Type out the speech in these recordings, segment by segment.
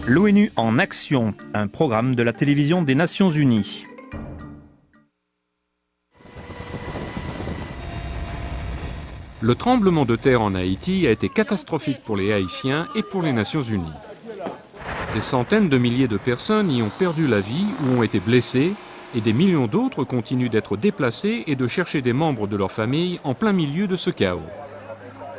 L'ONU en action, un programme de la télévision des Nations Unies. Le tremblement de terre en Haïti a été catastrophique pour les Haïtiens et pour les Nations Unies. Des centaines de milliers de personnes y ont perdu la vie ou ont été blessées, et des millions d'autres continuent d'être déplacés et de chercher des membres de leur famille en plein milieu de ce chaos.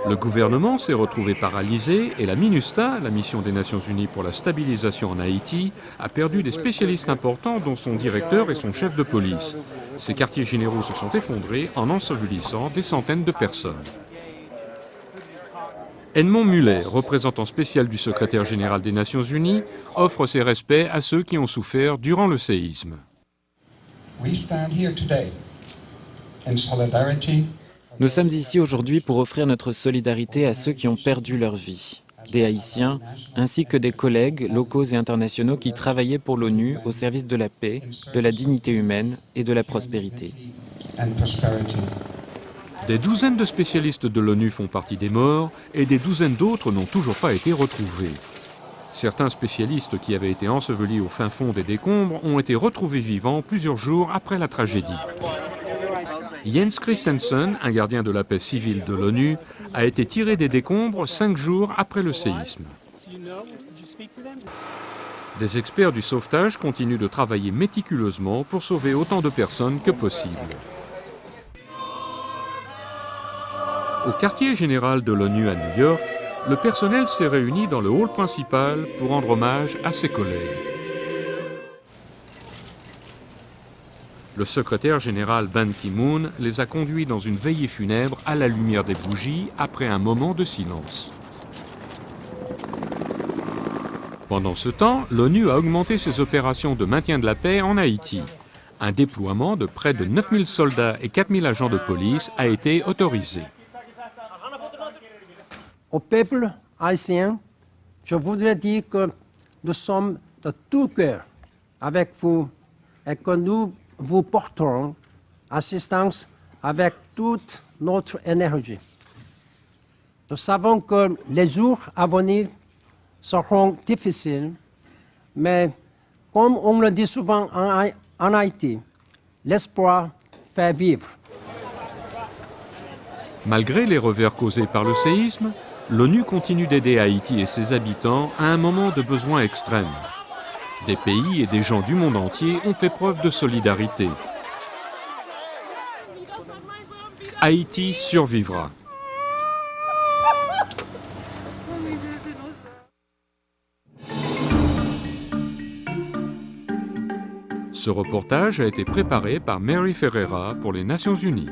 Le gouvernement s'est retrouvé paralysé et la MINUSTAH, la mission des Nations Unies pour la stabilisation en Haïti, a perdu des spécialistes importants dont son directeur et son chef de police. Ces quartiers généraux se sont effondrés en ensevelissant des centaines de personnes. Edmond Muller, représentant spécial du secrétaire général des Nations Unies, offre ses respects à ceux qui ont souffert durant le séisme. Nous sommes ici aujourd'hui pour offrir notre solidarité à ceux qui ont perdu leur vie, des Haïtiens, ainsi que des collègues locaux et internationaux qui travaillaient pour l'ONU au service de la paix, de la dignité humaine et de la prospérité. Des douzaines de spécialistes de l'ONU font partie des morts et des douzaines d'autres n'ont toujours pas été retrouvés. Certains spécialistes qui avaient été ensevelis au fin fond des décombres ont été retrouvés vivants plusieurs jours après la tragédie. Jens Christensen, un gardien de la paix civile de l'ONU, a été tiré des décombres 5 jours après le séisme. Des experts du sauvetage continuent de travailler méticuleusement pour sauver autant de personnes que possible. Au quartier général de l'ONU à New York, le personnel s'est réuni dans le hall principal pour rendre hommage à ses collègues. Le secrétaire général Ban Ki-moon les a conduits dans une veillée funèbre à la lumière des bougies après un moment de silence. Pendant ce temps, l'ONU a augmenté ses opérations de maintien de la paix en Haïti. Un déploiement de près de 9000 soldats et 4000 agents de police a été autorisé. Au peuple haïtien, je voudrais dire que nous sommes de tout cœur avec vous et que nous vous porterons assistance avec toute notre énergie. Nous savons que les jours à venir seront difficiles, mais comme on le dit souvent en Haïti, l'espoir fait vivre. Malgré les revers causés par le séisme, l'ONU continue d'aider Haïti et ses habitants à un moment de besoin extrême. Des pays et des gens du monde entier ont fait preuve de solidarité. Haïti survivra. Ce reportage a été préparé par Mary Ferreira pour les Nations Unies.